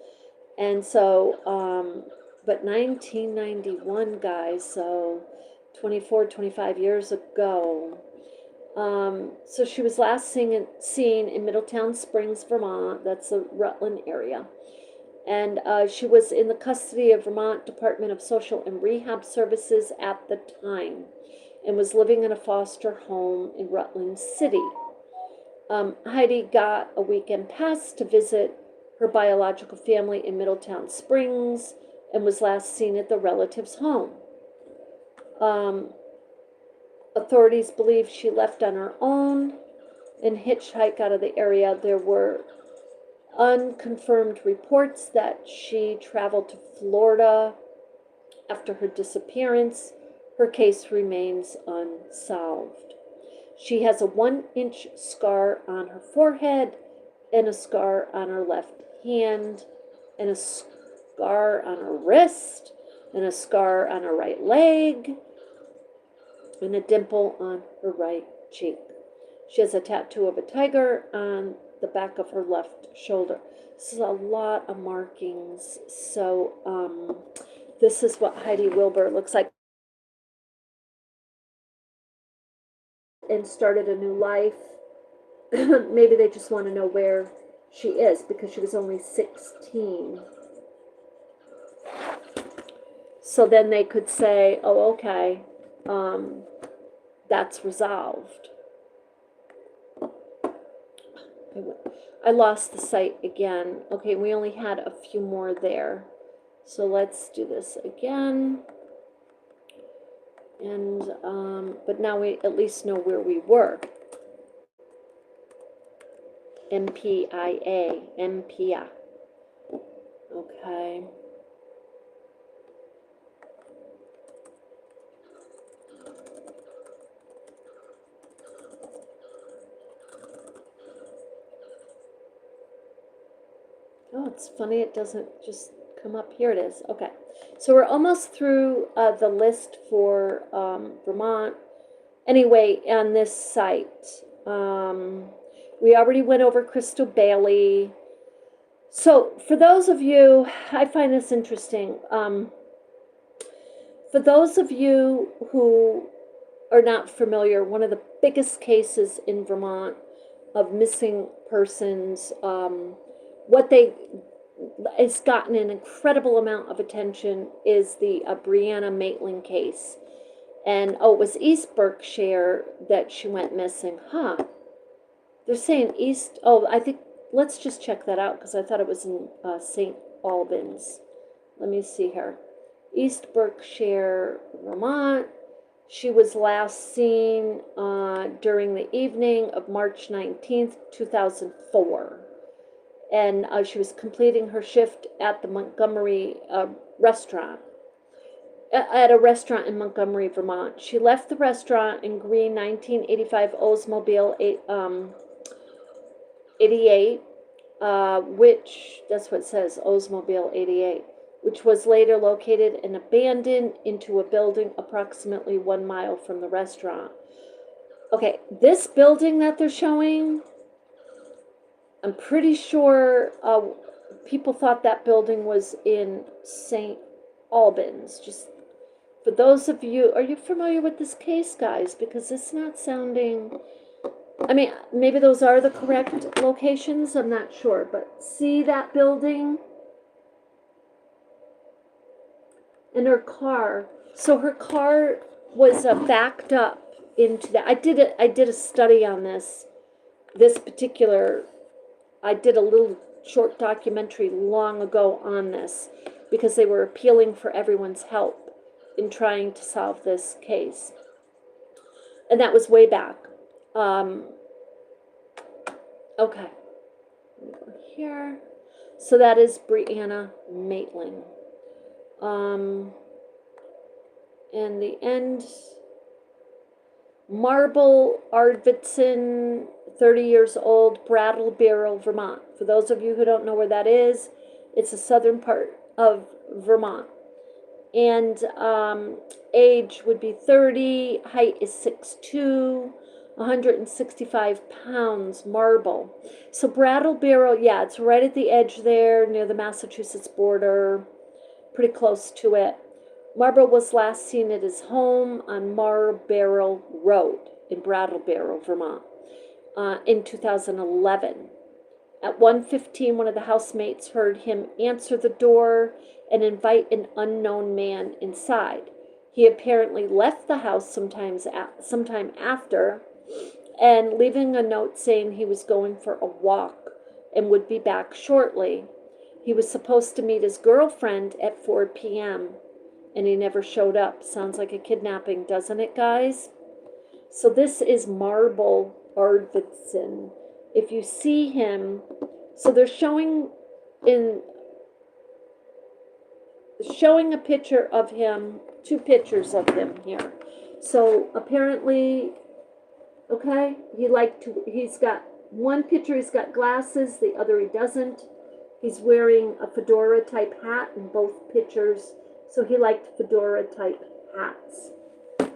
And so, but 1991, guys, so 25 years ago. So she was last seen in Middletown Springs, Vermont. That's the Rutland area. And she was in the custody of Vermont Department of Social and Rehab Services at the time and was living in a foster home in Rutland City. Heidi got a weekend pass to visit her biological family in Middletown Springs and was last seen at the relative's home. Authorities believe she left on her own and hitchhiked out of the area. There were unconfirmed reports that she traveled to Florida after her disappearance. Her case remains unsolved. She has a 1-inch scar on her forehead and a scar on her left hand and a scar on her wrist and a scar on her right leg and a dimple on her right cheek. She has a tattoo of a tiger on the back of her left shoulder. This is a lot of markings. So this is what Heidi Wilbur looks like. And started a new life. Maybe they just want to know where she is because she was only 16. So then they could say, oh, okay, that's resolved. I lost the site again. Okay, we only had a few more there. So let's do this again. And, but now we at least know where we were. MPIA, MPIA. Okay. Oh, it's funny it doesn't just come up. Here it is. Okay. So we're almost through the list for Vermont. Anyway, on this site, we already went over Crystal Bailey. So for those of you, I find this interesting. For those of you who are not familiar, one of the biggest cases in Vermont of missing persons, what they has gotten an incredible amount of attention is the Brianna Maitland case. And oh, it was East Berkshire that she went missing. Huh. They're saying East, oh, I think, let's just check that out because I thought it was in St. Albans. Let me see here. East Berkshire, Vermont. She was last seen during the evening of March 19th, 2004. And she was completing her shift at the Montgomery restaurant, at a restaurant in Montgomery, Vermont. She left the restaurant in green 1985 Oldsmobile 88, which, that's what it says, Oldsmobile 88, which was later located and abandoned into a building approximately 1 mile from the restaurant. Okay, this building that they're showing, I'm pretty sure people thought that building was in St. Albans. Just for those of you, are you familiar with this case, guys? Because it's not sounding, I mean, maybe those are the correct locations, I'm not sure. But see that building? And her car. So her car was backed up into that. I did a study on this particular, I did a little short documentary long ago on this because they were appealing for everyone's help in trying to solve this case. And that was way back. Okay. Here. So that is Brianna Maitland. And the end, Marble Arvidson, 30 years old, Brattleboro, Vermont. For those of you who don't know where that is, it's the southern part of Vermont. And age would be 30, height is 6'2", 165 pounds, Marble. So Brattleboro, yeah, it's right at the edge there near the Massachusetts border, pretty close to it. Marble was last seen at his home on Marlborough Road in Brattleboro, Vermont, in 2011. At 1:15, one of the housemates heard him answer the door and invite an unknown man inside. He apparently left the house sometime after, and leaving a note saying he was going for a walk and would be back shortly. He was supposed to meet his girlfriend at 4 p.m., and he never showed up. Sounds like a kidnapping, doesn't it, guys? So this is Marble Arvidson. If you see him, so they're showing a picture of him, two pictures of him here. So apparently, okay, he's got one picture, he's got glasses, the other he doesn't. He's wearing a fedora type hat in both pictures. So he liked fedora type hats. And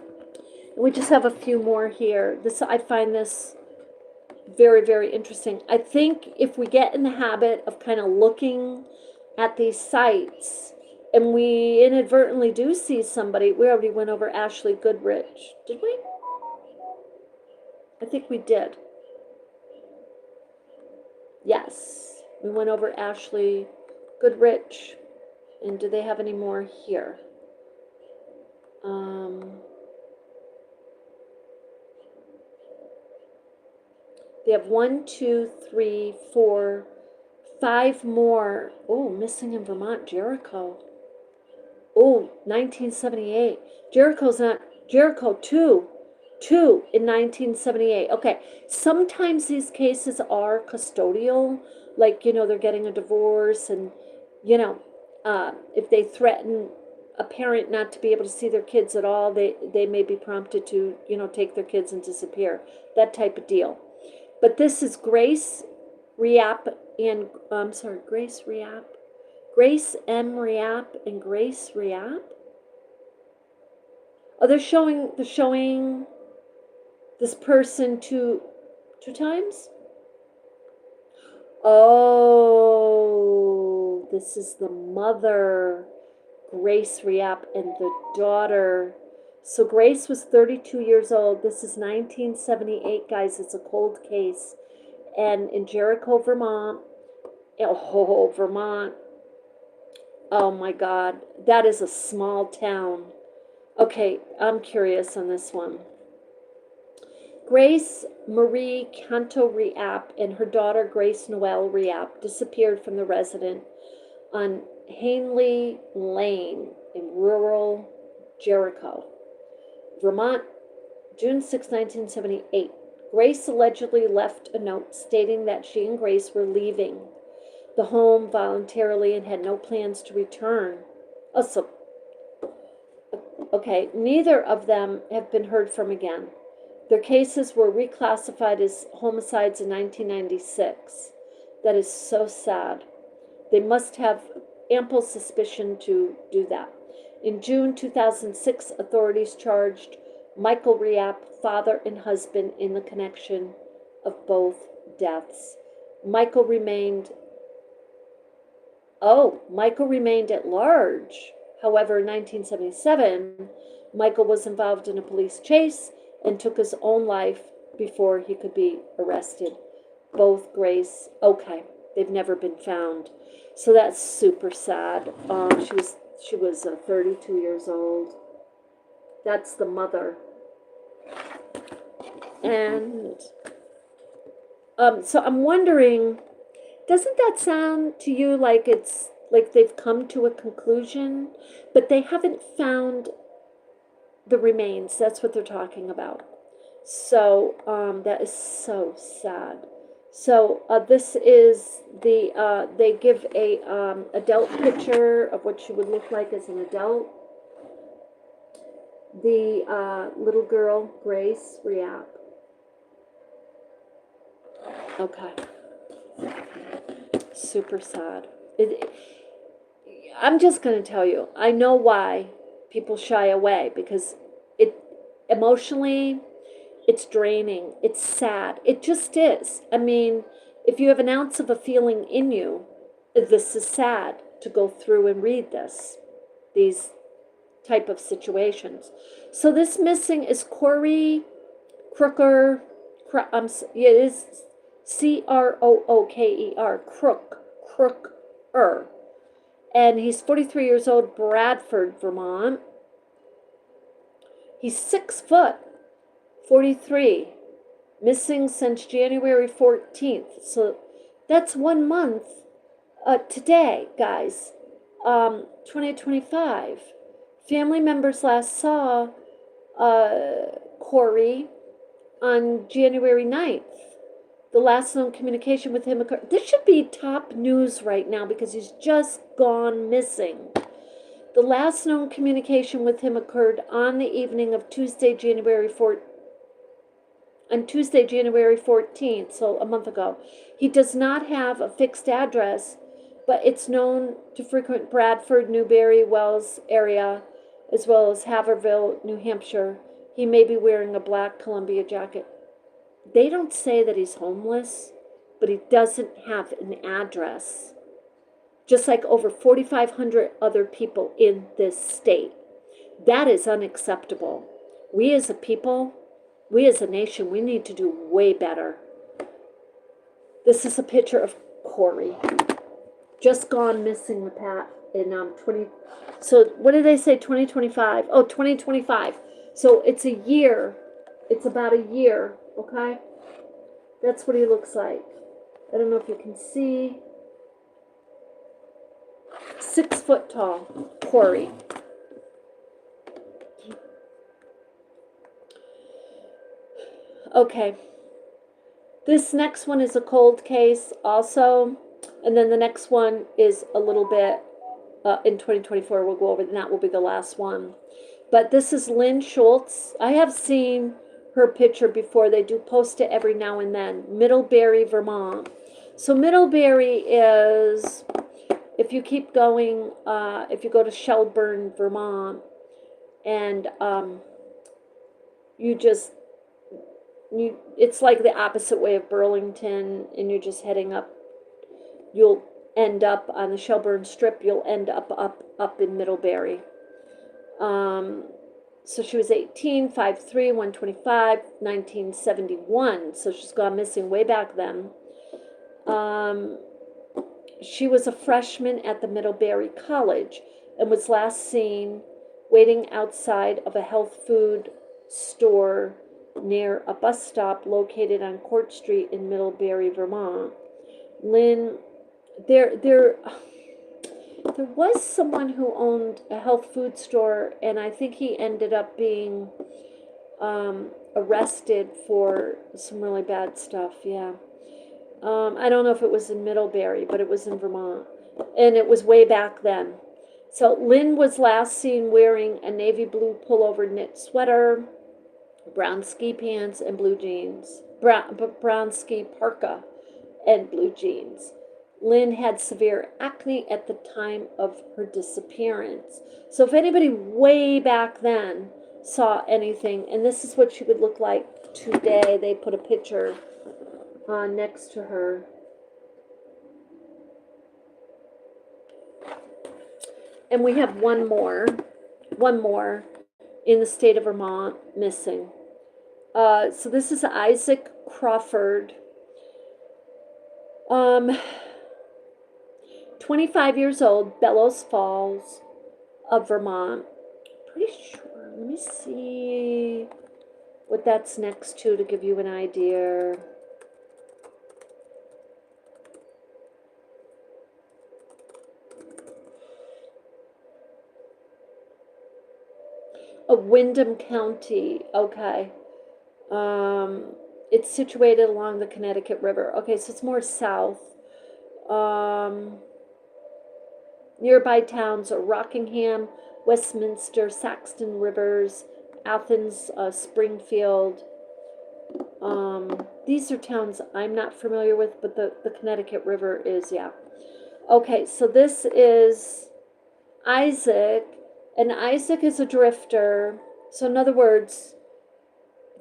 we just have a few more here. I find this very, very interesting. I think if we get in the habit of kind of looking at these sites and we inadvertently do see somebody, we already went over Ashley Goodrich. Did we? I think we did. Yes, we went over Ashley Goodrich. And do they have any more here? They have 1, 2, 3, 4, 5 more. Oh, missing in Vermont, Jericho. Oh, 1978. Jericho 2. 2 in 1978. Okay, sometimes these cases are custodial, like, they're getting a divorce, and, if they threaten a parent not to be able to see their kids at all, they may be prompted to, take their kids and disappear, that type of deal. But this is Grace Riap and, I'm sorry, Grace Riap, Grace M. Riap and Grace Riap. Oh, they're showing this person two times? Oh, this is the mother, Grace Riap, and the daughter. So Grace was 32 years old. This is 1978, guys. It's a cold case. And in Jericho, Vermont. Oh, Vermont. Oh my God. That is a small town. Okay, I'm curious on this one. Grace Marie Canto Riap and her daughter Grace Noel Riap disappeared from the residence on Hanley Lane in rural Jericho, Vermont, June 6, 1978. Grace allegedly left a note stating that she and Grace were leaving the home voluntarily and had no plans to return. Oh, so, okay, neither of them have been heard from again. Their cases were reclassified as homicides in 1996. That is so sad. They must have ample suspicion to do that. In June 2006, authorities charged Michael Riap, father and husband, in the connection of both deaths. Michael remained at large. However, in 1977, Michael was involved in a police chase and took his own life before he could be arrested. Both Grace, okay, they've never been found. So that's super sad. She was 32 years old. That's the mother. And so I'm wondering, doesn't that sound to you like it's like they've come to a conclusion, but they haven't found the remains? That's what they're talking about. So that is so sad. So this is they give a adult picture of what she would look like as an adult. The little girl, Grace Riap. Okay. Super sad. I'm just going to tell you, I know why people shy away, because emotionally, it's draining. It's sad. It just is. I mean, if you have an ounce of a feeling in you, this is sad to go through and read these type of situations. So this missing is Corey Crooker. It is Crooker. Crooker. And he's 43 years old, Bradford, Vermont. He's 6 foot, 43, missing since January 14th. So that's 1 month today, guys, 2025. Family members last saw Corey on January 9th. The last known communication with him occurred. This should be top news right now because he's just gone missing. The last known communication with him occurred on the evening of Tuesday, January 14th, so a month ago. He does not have a fixed address, but it's known to frequent Bradford, Newberry, Wells area, as well as Haverhill, New Hampshire. He may be wearing a black Columbia jacket. They don't say that he's homeless, but he doesn't have an address. Just like over 4,500 other people in this state. That is unacceptable. We as a people, we as a nation, we need to do way better. This is a picture of Corey. Just gone missing with Pat in 20. So what did they say, 2025? Oh, 2025. So it's a year. It's about a year, okay? That's what he looks like. I don't know if you can see. 6 foot tall, Corey. Okay. This next one is a cold case also. And then the next one is a little bit in 2024. We'll go over, and that will be the last one. But this is Lynn Schultz. I have seen her picture before. They do post it every now and then. Middlebury, Vermont. So Middlebury is, if you keep going, if you go to Shelburne, Vermont, and you just, it's like the opposite way of Burlington, and you're just heading up. You'll end up on the Shelburne Strip. You'll end up in Middlebury. So she was 18, 5'3", 125, 1971. So she's gone missing way back then. She was a freshman at the Middlebury College and was last seen waiting outside of a health food store near a bus stop located on Court Street in Middlebury, Vermont. Lynn, there was someone who owned a health food store, and I think he ended up being arrested for some really bad stuff. Yeah. I don't know if it was in Middlebury, but it was in Vermont, and it was way back then. So Lynn was last seen wearing a navy blue pullover knit sweater, brown ski pants, and blue jeans, brown ski parka and blue jeans. Lynn had severe acne at the time of her disappearance. So if anybody way back then saw anything, and this is what she would look like today, they put a picture next to her. And we have one more in the state of Vermont missing. So this is Isaac Crawford. 25 years old, Bellows Falls of Vermont. Pretty sure. Let me see what that's next to give you an idea. Of Windham County. Okay. It's situated along the Connecticut River. Okay, so it's more south. Nearby towns are Rockingham, Westminster, Saxton Rivers, Athens, Springfield. These are towns I'm not familiar with, but the Connecticut River is, yeah. Okay, so this is Isaac, and Isaac is a drifter. So in other words,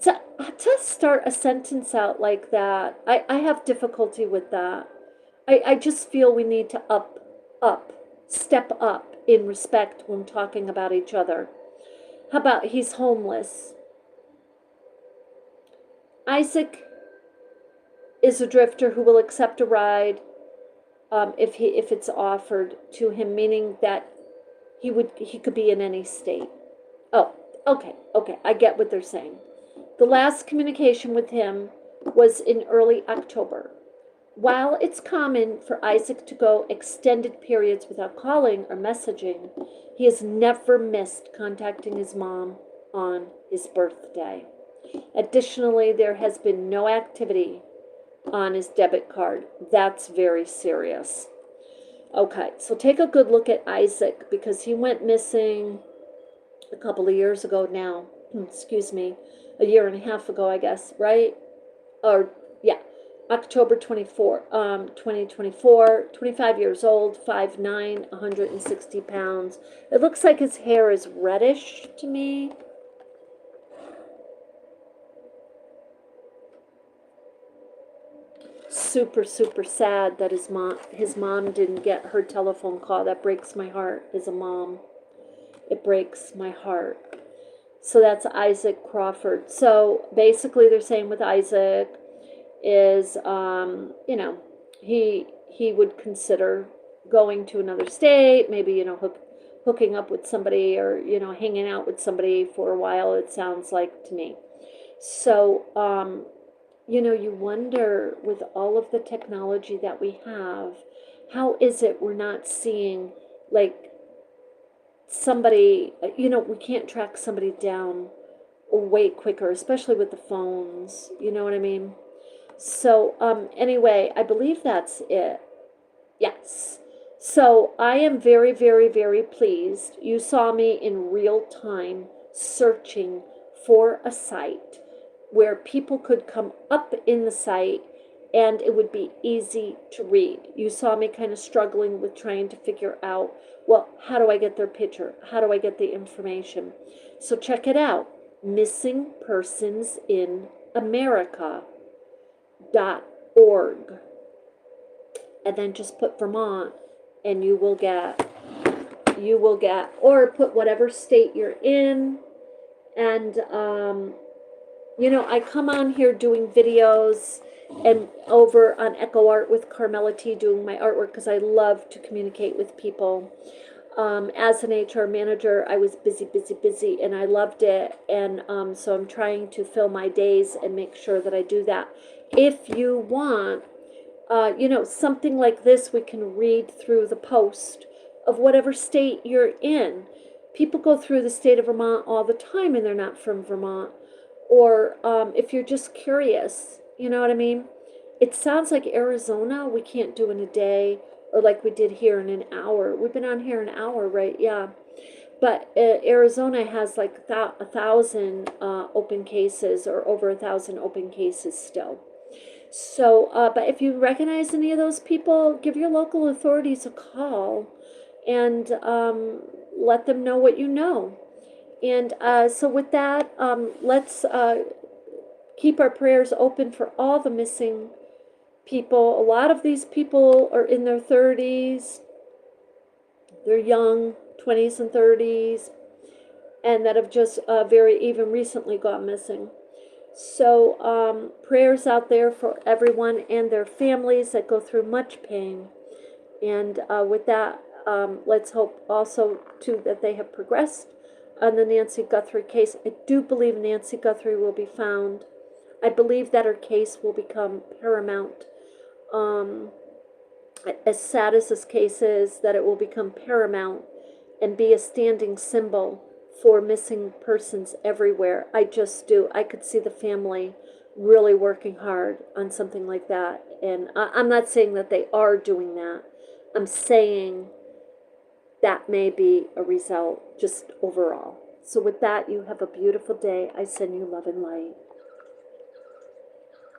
to start a sentence out like that, I have difficulty with that. I just feel we need to step up in respect when talking about each other. How about he's homeless? Isaac is a drifter who will accept a ride if it's offered to him, meaning that he could be in any state. Oh, okay, I get what they're saying. The last communication with him was in early October. While it's common for Isaac to go extended periods without calling or messaging, he has never missed contacting his mom on his birthday. Additionally, there has been no activity on his debit card. That's very serious. Okay, so take a good look at Isaac, because he went missing a couple of years ago now. Excuse me, a year and a half ago, I guess, right? Or, yeah, October 24, 2024, 25 years old, 5'9", 160 pounds. It looks like his hair is reddish to me. Super, super sad that his mom didn't get her telephone call. That breaks my heart as a mom. It breaks my heart. So that's Isaac Crawford. So basically they're saying with Isaac is, you know, he would consider going to another state, maybe, you know, hooking up with somebody, or, you know, hanging out with somebody for a while, it sounds like to me. So, you know, you wonder, with all of the technology that we have, how is it we're not seeing, like, somebody, you know, we can't track somebody down way quicker, especially with the phones. You know what I mean? So, anyway, I believe that's it. Yes. So I am very, very, very pleased. You saw me in real time searching for a site where people could come up in the site and it would be easy to read. You saw me kind of struggling with trying to figure out, well, how do I get their picture? How do I get the information? So check it out. Missing Persons in America.org, and then just put Vermont, and you will get, or put whatever state you're in. And I come on here doing videos and over on Echo Art with Carmela T doing my artwork because I love to communicate with people. As an HR manager, I was busy, busy, busy, and I loved it. And so I'm trying to fill my days and make sure that I do that. If you want, something like this, we can read through the post of whatever state you're in. People go through the state of Vermont all the time and they're not from Vermont. Or if you're just curious, you know what I mean? It sounds like Arizona we can't do in a day, or like we did here in an hour. We've been on here an hour, right? Yeah. But Arizona has like 1,000 open cases, or over 1,000 open cases still. So, but if you recognize any of those people, give your local authorities a call and let them know what you know. And so with that, let's keep our prayers open for all the missing people. A lot of these people are in their 30s. They're young, 20s and 30s, and that have just even recently gone missing. So prayers out there for everyone and their families that go through much pain. And with that, let's hope also, too, that they have progressed on the Nancy Guthrie case. I do believe Nancy Guthrie will be found. I believe that her case will become paramount. As sad as this case is, that it will become paramount and be a standing symbol for missing persons everywhere. I just do. I could see the family really working hard on something like that. And I'm not saying that they are doing that. I'm saying that may be a result just overall. So with that, you have a beautiful day. I send you love and light.